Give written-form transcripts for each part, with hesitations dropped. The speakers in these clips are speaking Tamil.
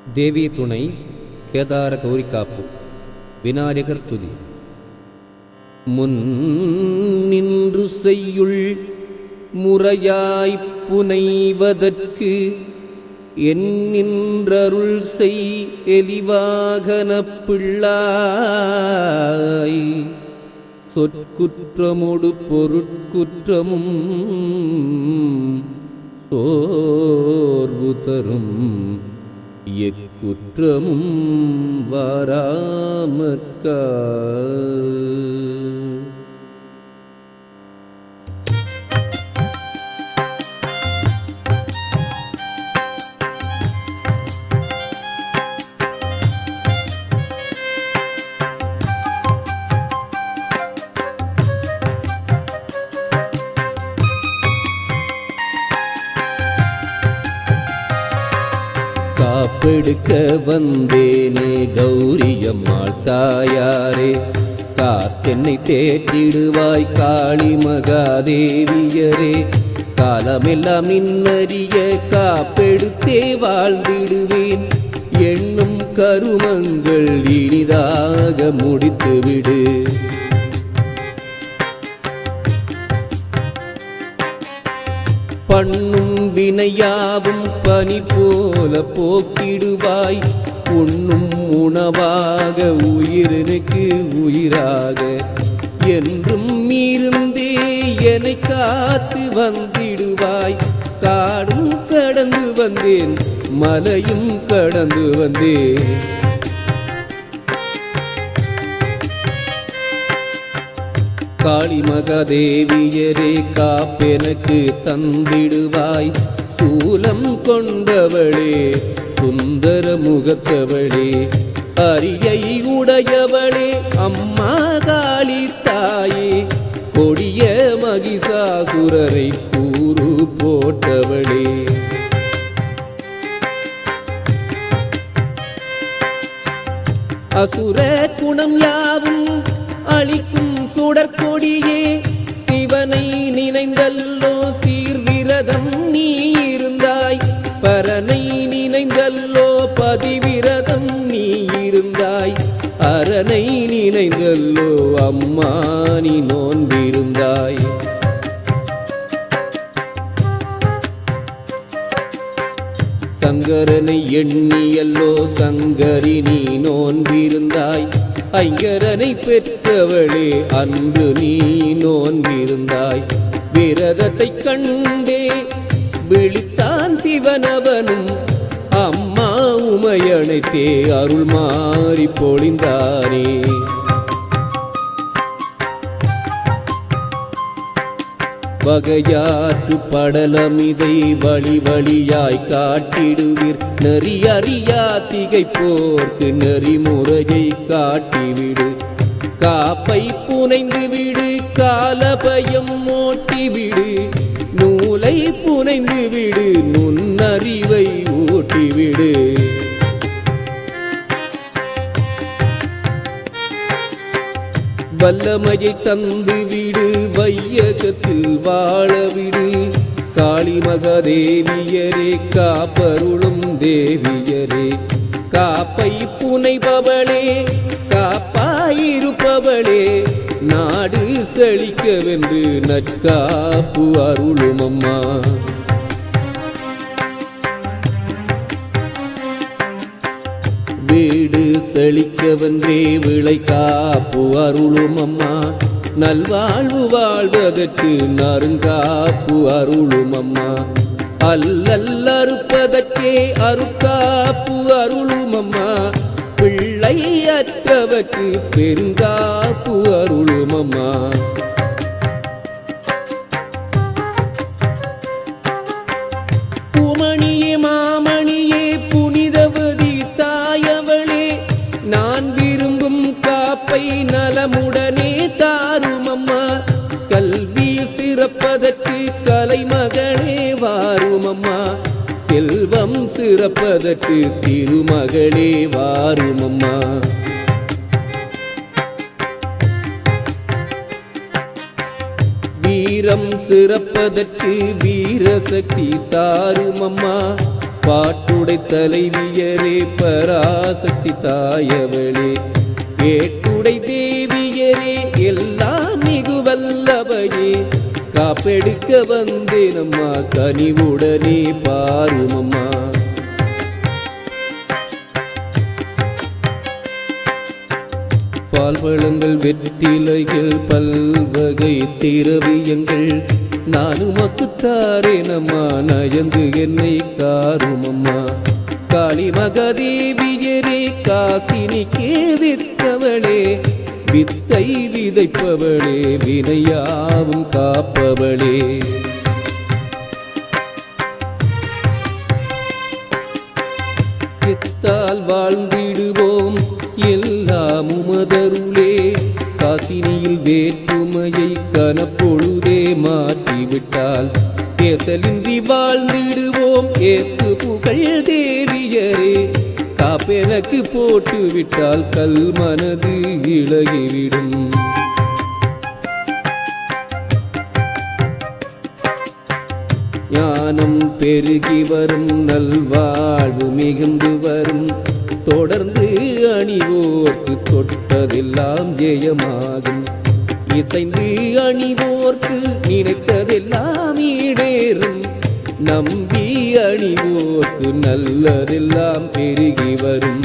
தேவி துணை கேதார கௌரிக்காப்பு விநாயகர் துதி. முன் நின்று செய்யுள் முறையாய்ப் புனைவதற்கு என் நின்றருள் செய் எலிவாகனப் பிள்ளாய். சொற்குற்றமொடு பொருட்குற்றமும் சோர்வு தரும் எக்குற்றமும் வாராமற்கா. காப்பெடுக்க வந்தேனே கௌரியம்மாள் தாயாரே, காத்தென்னை தேற்றிடுவாய் காளி மகாதேவியரே. காலமெல்லாம் நின்னறிய காப்பெடுத்தே வாழ்ந்திடுவேன், எண்ணும் கருமங்கள் இனிதாக முடித்துவிடு. பண்ணும் வினையாவும் பனி போல போக்கிடுவாய், உண்ணும் உணவாக உயிரினுக்கு உயிராக என்றும் இருந்தே என்னை காத்து வந்திடுவாய். காடும் கடந்து வந்தேன், மலையும் கடந்து வந்தேன், காளி மகாதேவியரே. காப்பெனக்கு தந்திடுவாய், சூலம் கொண்டவளே சுந்தர முகத்தவளே. அரியை உடையவளே அம்மா காளி தாயே, கொடிய மகிஷாசுரரை கூறு போட்டவளே. அசுர குணம் யாவும் அளிக்கும் சுடற்கொடியே, சிவனை நினைந்தல்லோ சீர்விரதம் நீ இருந்தாய். பரனை நினைந்தல்லோ பதிவிரதம் நீ இருந்தாய். அரனை நினைந்தல்லோ அம்மா நீ நோன்பிருந்தாய். சங்கரனை எண்ணியல்லோ சங்கரி நீ நோன்பிருந்தாய். ஐங்கரனை பெற்றவளே அன்று நீ நோன்பிருந்தாய். விரதத்தை கண்டே விழித்தான் சிவனவனும், அம்மா உமையனைத்தே அருள் மாறி பொழிந்தானே. வகையாற்று படலமிதை வழி வழியாய் காட்டிடுவீர், நெறி அறியா திகைப்போர்க்கு நெறிமுறையை காட்டிவிடு. காப்பை புனைந்து விடு, காலபயம் ஓட்டிவிடு. நூலை புனைந்து விடு, நுண்ணறிவை ஊட்டிவிடு. வல்லமையை தந்து விடு, வையகத்தில் வாழவிடு. காளி மகாதேவியரே காப்பருளும் தேவியரே. காப்பை புனைபவளே காப்பாயிருப்பவளே, நாடு செழிக்கவென்று நற்காப்பு அருளும் அம்மா. வீடு செழிக்கவென்றே விளை காப்பு அருளும் அம்மா. நல்வாழ்வு வாழ்வதற்கு நறுங்காப்பு அருளும் அம்மா. அல்லல் அறுப்பதற்கே அருக்காப்பு அருளும் அம்மா. பிள்ளை அற்றவர்க்கு பெருங்காப்பு அருளும் அம்மா. பூமணியே மாமணியே புனிதவதி தாயவளே, நான் விரும்பும் காப்பை நலமுடனே தாரும் அம்மா. கல்வி சிறப்பதற்கு கலைமகளே வாரும் அம்மா. செல்வம் சிறப்பதற்கு திருமகளே வாரும் அம்மா. வீரம் சிறப்பதற்கு வீரசக்தி தாரும் அம்மா. பாட்டுடை தலைவியரே பராசக்தி தாயவளே, ஏட்டுடை தேவியரே எல்லாம் மிகு வல்லவையே, காப்பெடுக்க வந்தேனம்மா கனிவுடனே பாருமம்மா. பால்வளங்கள் வெற்றிலைகள் பல்வகை திரவியங்கள் நானும் மக்குத்தாரேனம்மா, நயந்து என்னை காருமம்மா. காளி மகாதேவியரே காசினிக்கே வித்தவளே, வித்தை விதைப்பவளே வினையாவும் காப்பவளே. எத்தால் வாழ்ந்திடுவோம் எல்லாம் உமதருளே, காசினியில் வேற்றுமையை கனப்பொழுதே மாற்றிவிட்டால் கேசலின்றி வாழ்ந்திடுவோம் ஏத்து புகழ் தேவியரே, காப்பெனக்கு போட்டுவிட்டால் கல் மனது இழகிவிடும். ஞானம் பெருகி வரும் நல்வாழ்வு மிகுந்து வரும், தொடர்ந்து அணிவோர்க்கு தொட்டதெல்லாம் ஜெயமாகும். இசைந்து அணிவோர்க்கு நினைத்ததெல்லாம் ஈடேறும், நம்பி அணிவோர்க்கு நல்லதெல்லாம் பெருகி வரும்.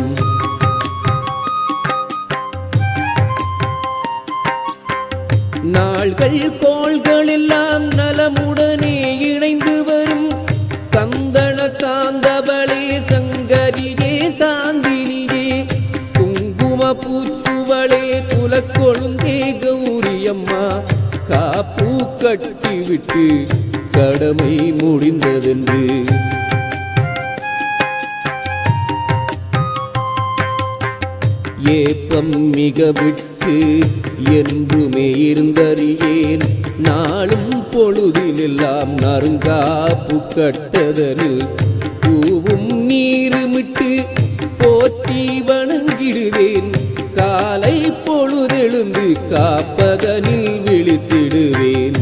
நாள்கள் கோள்கள் எல்லாம் நலமுடனே இணைந்து வரும், சந்தன சாந்தவளே சங்கரியே சாந்தினியே, குங்கும பூச்சுவளே குலக்கொழுந்தே கௌரியம்மா, காப்பு கட்டிவிட்டு கடமை முடிந்ததென்று. ஏப்பம் மிக விட்டு என்றுமே இருந்தறியேன், நாளும் பொழுதிலெல்லாம் நறுங்காப்பு கட்டதனில் பூவும் நீருமிட்டு போற்றி வணங்கிடுவேன், காலை பொழுதெழுந்து காப்பதனில் விழித்திடுவேன்.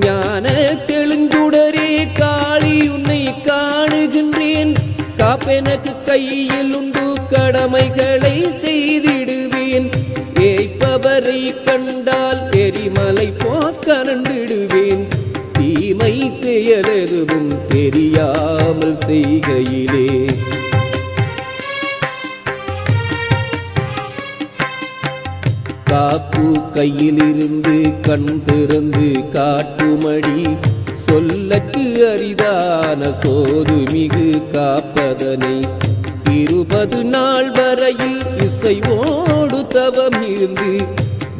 ஞான செழுங்குடரே காளி உன்னை காணுகின்றேன், காப்பெனக்கு கையில் உண்டு கடமைகளை செய்திடுவேன், ஏய்ப்பவரை கண்டால் எரிமலை போக்கரண்டிடுவேன், தீமை செயலெதுவும் தெரியாமல் செய்கையிலே. காப்பு கையிலிருந்து கண் திறந்து காட்டுமடி, சொல்லக்கு அரிதான சோது மிகு காப்பதனை 20 நாள் வரையில் இசைவோடு தவம் இருந்து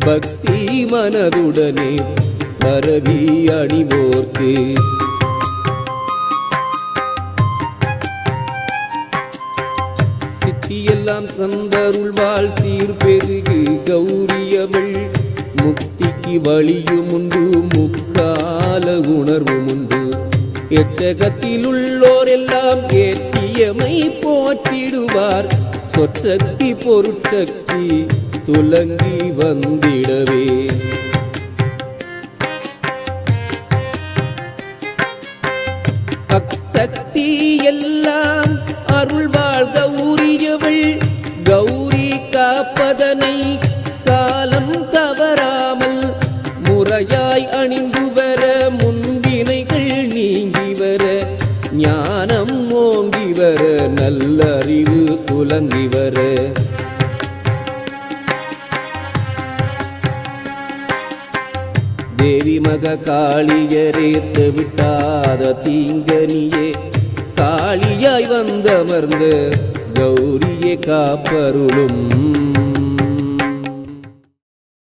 பக்தி மனதுடனே பரவி அணிவோர்க்கு. சித்தியெல்லாம் தந்தருள்வாள் சீர்பெருகு கௌரியவள், முக்திக்கு வழியும் உண்டு முக்கால உணர்வும் உண்டு, எச்சகத்தில் உள்ளோர் எல்லாம் ஏற்றியமை போற்றிடுவார், சொற்சக்தி பொருட்சக்தி துலங்கி வந்திடவே. அக்சக்தி எல்லாம் அருள்வாள் கௌரியவள், கௌரி காப்பதனை காலம் தவறாமல் முறையாய் அணிந்து வர, முன்வினைகள் நீங்கி வர, ஞானம் ஓங்கி வர, நல்லறிவு துலங்கி வர. தேவி மக காளியரேத்த விட்டாத தீங்கனியே, காளியாய் வந்தமர்ந்த கௌரியே காப்பருளும்.